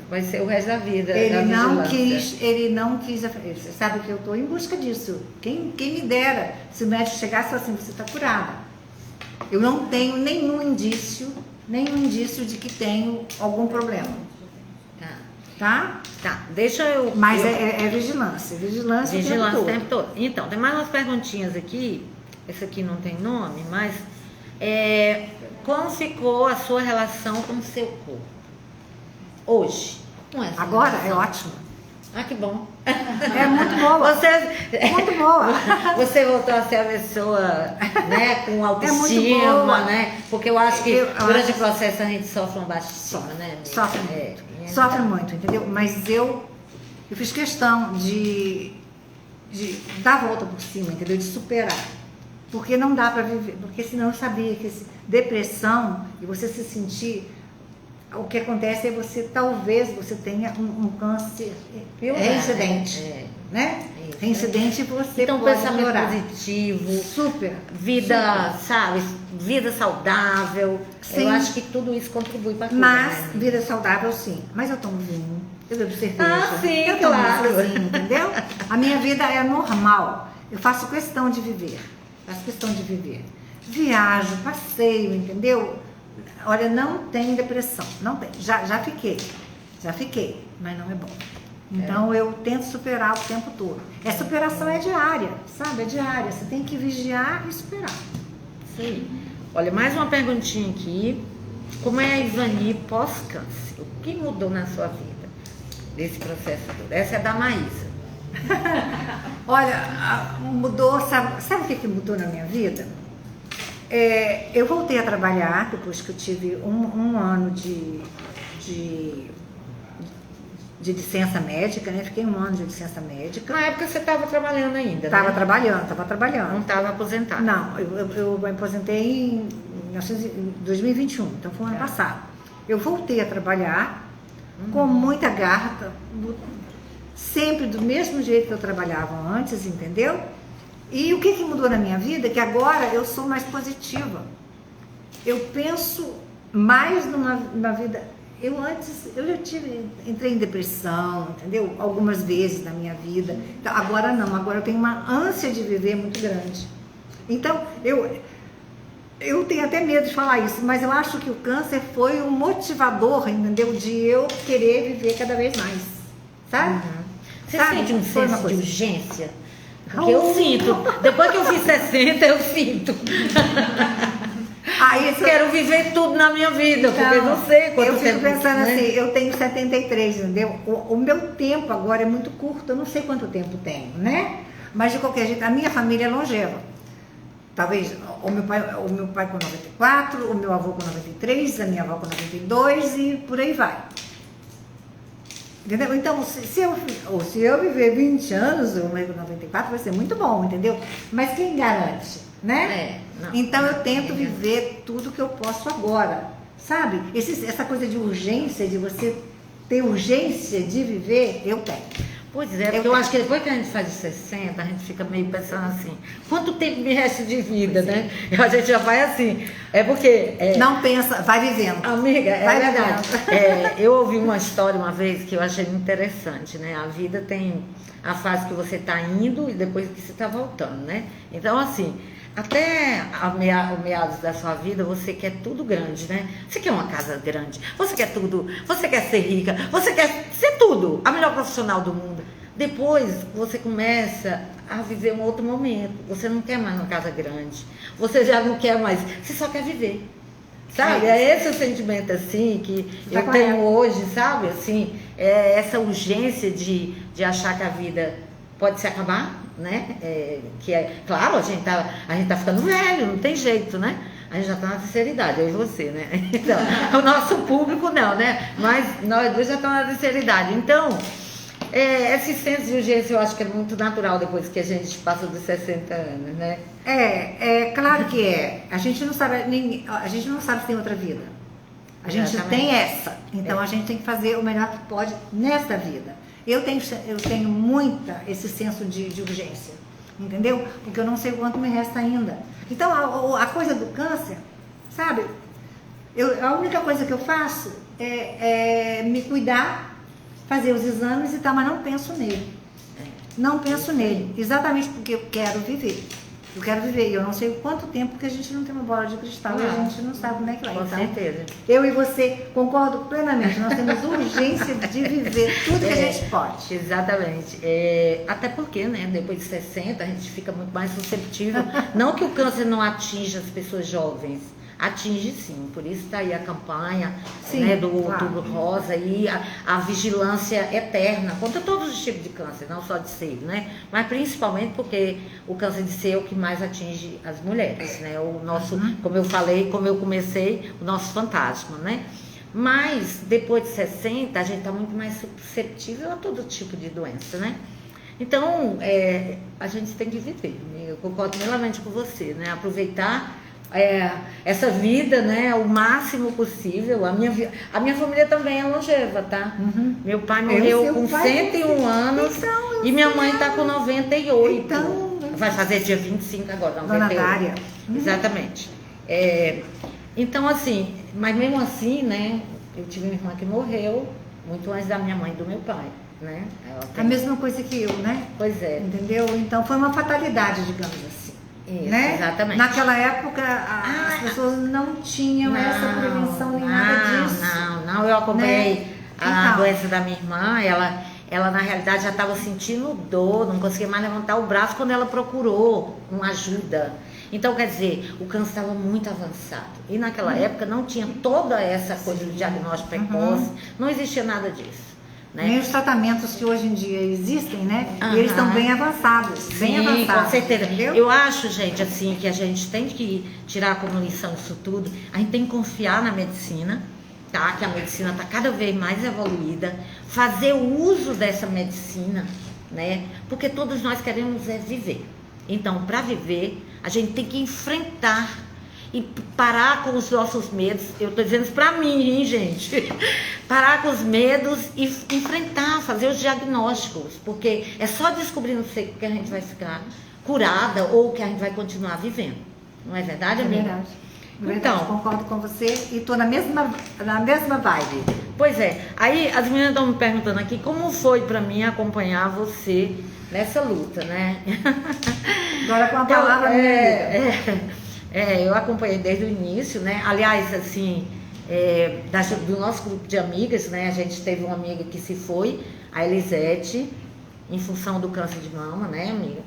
Vai ser o resto da vida. da Ele não vigilância. quis. Você sabe que eu estou em busca disso. Quem me dera se o médico chegasse e falasse assim, você está curada. Eu não tenho nenhum indício de que tenho algum problema. Tá? Tá, deixa eu. Mas é vigilância. Vigilância Vigilância o tempo todo. Então, tem mais umas perguntinhas aqui. Essa aqui não tem nome, mas. Como ficou a sua relação com o seu corpo? Hoje. Com essa Agora é relação? ótimo. Ah, que bom. É muito boa. Muito boa. Você voltou a ser a pessoa, né, com autoestima, muito boa. né? Porque eu acho que Eu durante acho- o processo a gente sofre um baixo estima, né? amiga? Sofre muito. Sofre muito, entendeu? Mas eu fiz questão de dar a volta por cima, entendeu? De superar. Porque não dá para viver. Porque senão eu sabia que depressão e você se sentir. O que acontece é talvez você tenha um câncer reincidente. Né? Isso. Reincidente e você Então, pode pensamento melhorar. positivo, Super. vida, sabe? Vida saudável. Sim. Eu acho que tudo isso contribui para tudo. Mas, né? vida saudável, sim. Mas eu tomo vinho, eu bebo cerveja. Ah, sim, eu tomo claro. vinhozinho, entendeu? A minha vida é normal. Eu faço questão de viver. Viajo, passeio, entendeu? Olha, não tem depressão. Não tem. Já fiquei. Mas não é bom. Então, eu tento superar o tempo todo. Superação é diária, sabe? É diária. Você tem que vigiar e superar. Sim. Olha, mais uma perguntinha aqui. Como é a Ivani pós-câncer? O que mudou na sua vida desse processo todo? Essa é da Maísa. Olha, mudou, sabe o que mudou na minha vida? Eu voltei a trabalhar depois que eu tive um ano de licença médica, né? Fiquei 1 ano de licença médica. Na época você estava trabalhando ainda, Estava né? trabalhando. Não estava aposentada. Não, eu me aposentei em 2021, então foi o ano passado. Eu voltei a trabalhar com muita garra, sempre do mesmo jeito que eu trabalhava antes, entendeu? E o que mudou na minha vida? Que agora eu sou mais positiva. Eu penso mais numa vida. Eu entrei em depressão, entendeu? Algumas vezes na minha vida. Então, agora não, agora eu tenho uma ânsia de viver muito grande. Então, eu tenho até medo de falar isso, mas eu acho que o câncer foi um motivador, entendeu? De eu querer viver cada vez mais, sabe? Você Sabe? sente um Foi uma senso de coisa. urgência? Porque eu sinto. Depois que eu fiz 60, eu sinto. Aí isso- quero viver tudo na minha vida, porque eu não sei quanto eu fico tempo, pensando né? assim, eu tenho 73, entendeu? O meu tempo agora é muito curto, eu não sei quanto tempo tenho, né? Mas de qualquer jeito, a minha família é longeva. Talvez o meu pai com 94, o meu avô com 93, a minha avó com 92 e por aí vai. Entendeu? Então, se eu viver 20 anos, eu com 94, vai ser muito bom, entendeu? Mas quem garante, né? Não. Então eu tento viver tudo que eu posso agora, sabe? Essa coisa de urgência, de você ter urgência de viver, eu tenho. Pois é, porque eu acho que depois que a gente faz os 60, a gente fica meio pensando assim, quanto tempo me resta de vida, né? A gente já vai assim, é porque... Não pensa, vai vivendo. Amiga, é Vai verdade. vivendo. Eu ouvi uma história uma vez que eu achei interessante, né? A vida tem a fase que você está indo e depois que você está voltando, né? Então, assim, até o meados da sua vida, você quer tudo grande, né? Você quer uma casa grande, você quer tudo, você quer ser rica, você quer ser tudo, a melhor profissional do mundo. Depois, você começa a viver um outro momento. Você não quer mais uma casa grande, você já não quer mais, você só quer viver. Sabe? É esse o sentimento, assim, que Tá eu tenho correto. hoje, sabe? Assim, é essa urgência de achar que a vida pode se acabar, né? Que é, claro, a gente tá ficando velho, não tem jeito, né? A gente já está na terceira idade, eu e você, né? Então, o nosso público não, né? Mas nós dois já estamos na terceira idade. Então, esse senso de urgência eu acho que é muito natural depois que a gente passa dos 60 anos, né? Claro que é. A gente não sabe se tem outra vida. A gente Exatamente. tem essa. Então a gente tem que fazer o melhor que pode nesta vida. Eu tenho muita esse senso de urgência, entendeu? Porque eu não sei o quanto me resta ainda. Então a coisa do câncer, sabe? A única coisa que eu faço é me cuidar, fazer os exames e tal, mas não penso nele. Não penso nele, exatamente porque eu quero viver. Eu quero viver. E eu não sei o quanto tempo, porque a gente não tem uma bola de cristal e a gente não sabe como é que vai. Com Então, certeza. eu e você concordo plenamente. Nós temos urgência de viver tudo que a gente pode. Exatamente. Até porque, né, depois de 60, a gente fica muito mais susceptível. Não que o câncer não atinja as pessoas jovens, atinge sim. Por isso está aí a campanha, Sim, né, do claro. Outubro Rosa e a vigilância eterna contra todos os tipos de câncer, não só de seio, né? Mas principalmente porque o câncer de seio é o que mais atinge as mulheres, né? O nosso, como eu falei, como eu comecei, o nosso fantasma, né? Mas depois de 60, a gente está muito mais susceptível a todo tipo de doença, né? Então, a gente tem que viver. Eu concordo plenamente com você, né? Aproveitar essa vida, né, o máximo possível. A minha família também é longeva, tá? Meu pai morreu seu com pai 101 anos Então, e minha mãe tá com 98. Então, vai fazer dia 25 agora, Dona 98. Dária. Exatamente. Então, assim, mas mesmo assim, né, eu tive uma irmã que morreu muito antes da minha mãe e do meu pai, né? Ela a tem- mesma coisa que eu, né? Pois é. Entendeu? Então foi uma fatalidade, digamos assim. Isso, Né? exatamente. Naquela época as pessoas não tinham essa prevenção nem nada disso. Não, eu acompanhei Né? a Então. doença da minha irmã, ela na realidade já estava sentindo dor, não conseguia mais levantar o braço quando ela procurou uma ajuda. Então, quer dizer, o câncer estava muito avançado. E naquela época não tinha toda essa coisa do diagnóstico precoce, não existia nada disso. Nem Né? os tratamentos que hoje em dia existem, né? Aham. E eles estão bem avançados. Bem Sim, avançados. com certeza. Entendeu? Eu acho, gente, assim, que a gente tem que tirar como lição isso tudo. A gente tem que confiar na medicina, tá? Que a medicina está cada vez mais evoluída. Fazer o uso dessa medicina, né? Porque todos nós queremos viver. Então, para viver, a gente tem que enfrentar e parar com os nossos medos. Eu estou dizendo isso para mim, hein, gente? Parar com os medos e enfrentar, fazer os diagnósticos, porque é só descobrindo seco que a gente vai ficar curada ou que a gente vai continuar vivendo. Não é verdade, É amiga? verdade. É Então. verdade, concordo com você e estou na mesma vibe. Pois é. Aí as meninas estão me perguntando aqui como foi para mim acompanhar você nessa luta, né? Agora com a palavra, minha amiga. Eu acompanhei desde o início, né? Aliás, assim, do nosso grupo de amigas, né? A gente teve uma amiga que se foi, a Elisete, em função do câncer de mama, né, amiga?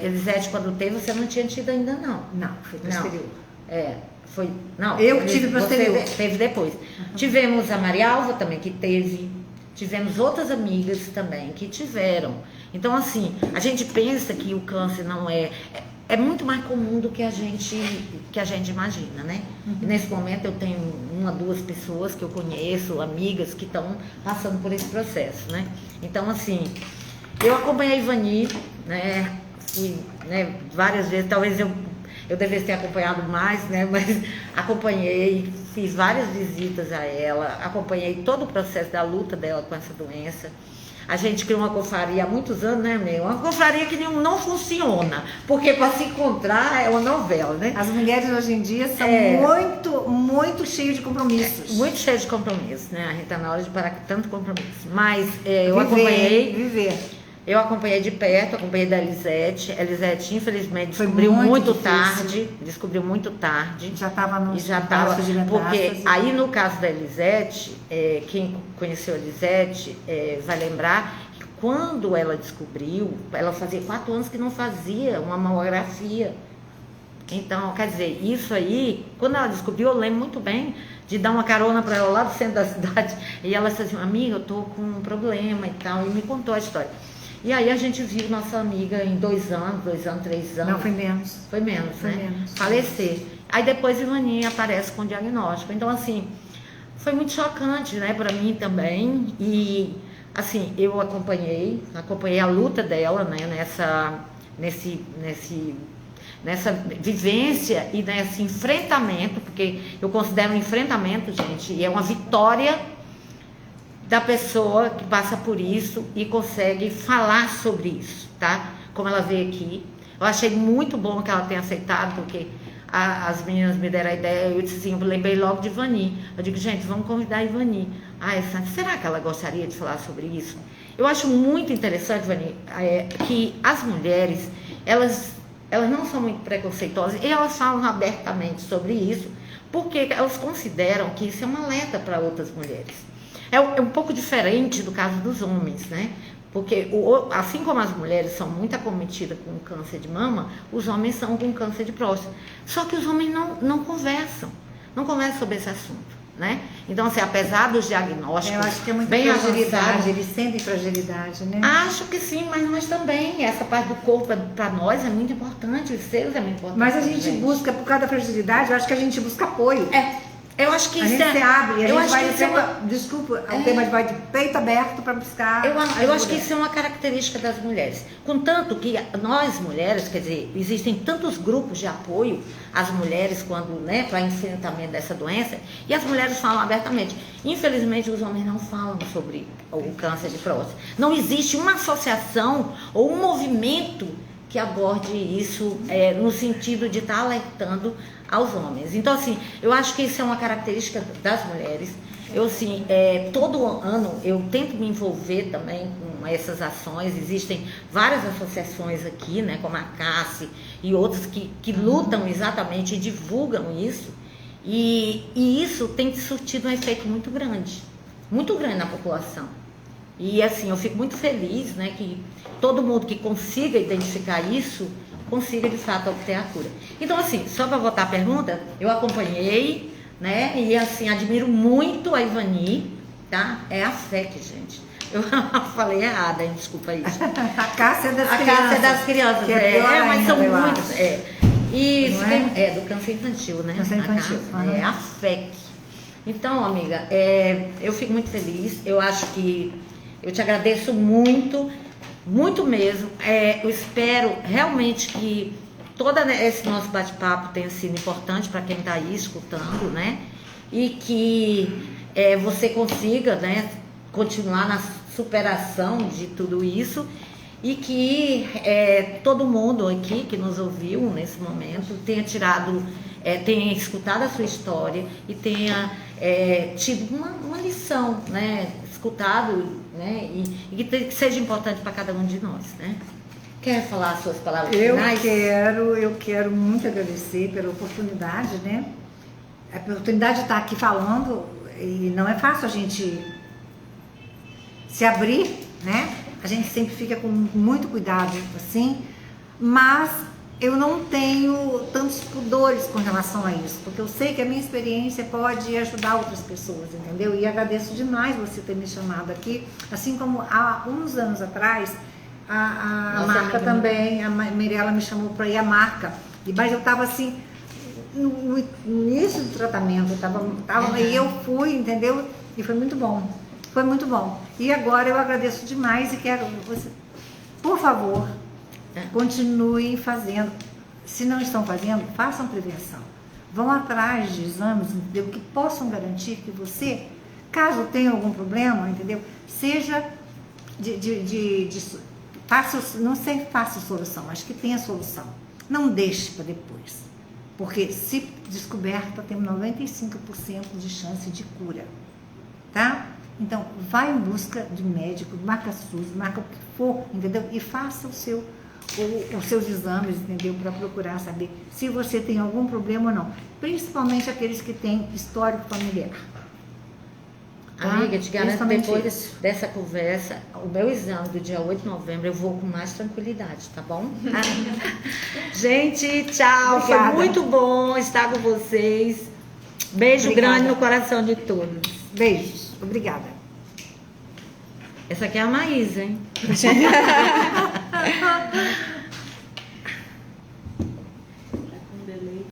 Elisete, quando teve, você não tinha tido ainda, não. Não, foi Não. posterior. Foi, não, Eu que tive você posterior. teve depois. Tivemos a Maria Alva também, que teve. Tivemos outras amigas também que tiveram. Então, assim, a gente pensa que o câncer não é muito mais comum do que a gente imagina, né? E nesse momento eu tenho 1, 2 pessoas que eu conheço, amigas que estão passando por esse processo, né? Então, assim, eu acompanhei a Ivani, né? Fui, né, várias vezes, talvez eu devesse ter acompanhado mais, né? Mas acompanhei, fiz várias visitas a ela, acompanhei todo o processo da luta dela com essa doença. A gente criou uma confraria há muitos anos, né, meu? Uma confraria que não funciona, porque para se encontrar é uma novela, né? As mulheres hoje em dia são muito cheias de compromissos. Muito cheia de compromissos, né? A gente tá na hora de parar com tanto compromisso. Mas eu acompanhei. Eu acompanhei de perto, acompanhei da Elisete. A Elisete, infelizmente, descobriu muito tarde. Descobriu muito tarde. Já estava no hospital de Porque aí, no caso da Elisete, quem conheceu a Elisete vai lembrar que quando ela descobriu, ela fazia 4 anos que não fazia uma mamografia. Então, quer dizer, isso aí, quando ela descobriu, eu lembro muito bem de dar uma carona para ela lá do centro da cidade. E ela disse assim, amiga, eu tô com um problema e tal. E me contou a história. E aí a gente viu nossa amiga em 2 anos, 3 anos. Não, foi menos. Foi menos, Foi né? menos. Falecer. Aí depois Ivani aparece com o diagnóstico. Então, assim, foi muito chocante, né, para mim também. E, assim, eu acompanhei a luta dela, né, nessa vivência e nesse enfrentamento, porque eu considero um enfrentamento, gente, e é uma vitória da pessoa que passa por isso e consegue falar sobre isso, tá? Como ela veio aqui. Eu achei muito bom que ela tenha aceitado, porque as meninas me deram a ideia, eu disse assim, eu lembrei logo de Ivani. Eu digo, gente, vamos convidar a Ivani. Será que ela gostaria de falar sobre isso? Eu acho muito interessante, Ivani, que as mulheres, elas não são muito preconceituosas e elas falam abertamente sobre isso, porque elas consideram que isso é uma alerta para outras mulheres. É um pouco diferente do caso dos homens, né? Porque assim como as mulheres são muito acometidas com câncer de mama, os homens são com câncer de próstata. Só que os homens não conversam sobre esse assunto, né? Então, assim, apesar dos diagnósticos Eu acho que é muito bem fragilidade, avançados, eles sentem fragilidade, né? acho que sim, mas nós também. Essa parte do corpo, para nós, é muito importante, os seus é muito importante. Mas a gente busca, por causa da fragilidade, eu acho que a gente busca apoio. Eu acho que A isso gente se abre, a gente vai de isso é peito, desculpa, o tema vai de peito aberto para buscar. Eu acho que isso é uma característica das mulheres. Contanto que nós mulheres, quer dizer, existem tantos grupos de apoio às mulheres quando, né, para enfrentamento dessa doença, e as mulheres falam abertamente. Infelizmente, os homens não falam sobre o câncer de próstata. Não existe uma associação ou um movimento que aborde isso no sentido de estar alertando aos homens. Então, assim, eu acho que isso é uma característica das mulheres. Eu, assim, todo ano eu tento me envolver também com essas ações. Existem várias associações aqui, né, como a CASSE e outras que lutam exatamente e divulgam isso. E isso tem surtido um efeito muito grande na população. E, assim, eu fico muito feliz, né, que todo mundo que consiga identificar isso, consiga, de fato, obter a cura. Então, assim, só para voltar à pergunta, eu acompanhei, né, e, assim, admiro muito a Ivani, tá? É a FEC, gente. Eu falei errado, hein? Desculpa isso. A Cássia das A Crianças. Cássia das Crianças, que é pior mas ainda, são eu muitos. acho. E Não do câncer infantil, né? Câncer infantil, A Cássia, a FEC. Então, amiga, eu fico muito feliz. Eu acho que eu te agradeço muito, muito mesmo. Eu espero realmente que todo esse nosso bate-papo tenha sido importante para quem está aí escutando, né? E que você consiga, né, continuar na superação de tudo isso e que todo mundo aqui que nos ouviu nesse momento tenha tenha escutado a sua história e tenha tido uma lição, né? Escutado, né? E que seja importante para cada um de nós, né? Quer falar as suas palavras finais? Eu quero muito agradecer pela oportunidade, né? A oportunidade de estar aqui falando, e não é fácil a gente se abrir, né? A gente sempre fica com muito cuidado, assim, mas eu não tenho tantos pudores com relação a isso, porque eu sei que a minha experiência pode ajudar outras pessoas, entendeu? E agradeço demais você ter me chamado aqui, assim como há uns anos atrás, a Nossa Marca amiga também, a Mirella me chamou para ir à Marca, mas eu estava assim, no início do tratamento, e eu fui, entendeu? E foi muito bom, foi muito bom. E agora eu agradeço demais e quero você, por favor, continuem fazendo. Se não estão fazendo, façam prevenção. Vão atrás de exames, entendeu? Que possam garantir que você, caso tenha algum problema, entendeu? Seja não sei fácil solução, mas que tenha solução. Não deixe para depois. Porque se descoberta, temos 95% de chance de cura. Tá? Então, vai em busca de médico, marca SUS, marca o que for, entendeu? E faça os seus exames, entendeu? Para procurar saber se você tem algum problema ou não. Principalmente aqueles que têm histórico familiar. Tá? Amiga, te garanto, Principalmente depois isso. dessa conversa, o meu exame do dia 8 de novembro, eu vou com mais tranquilidade, tá bom? Gente, tchau. Obrigada. Foi muito bom estar com vocês. Beijo Obrigada. grande no coração de todos. Beijos. Obrigada. Essa aqui é a Maísa, hein?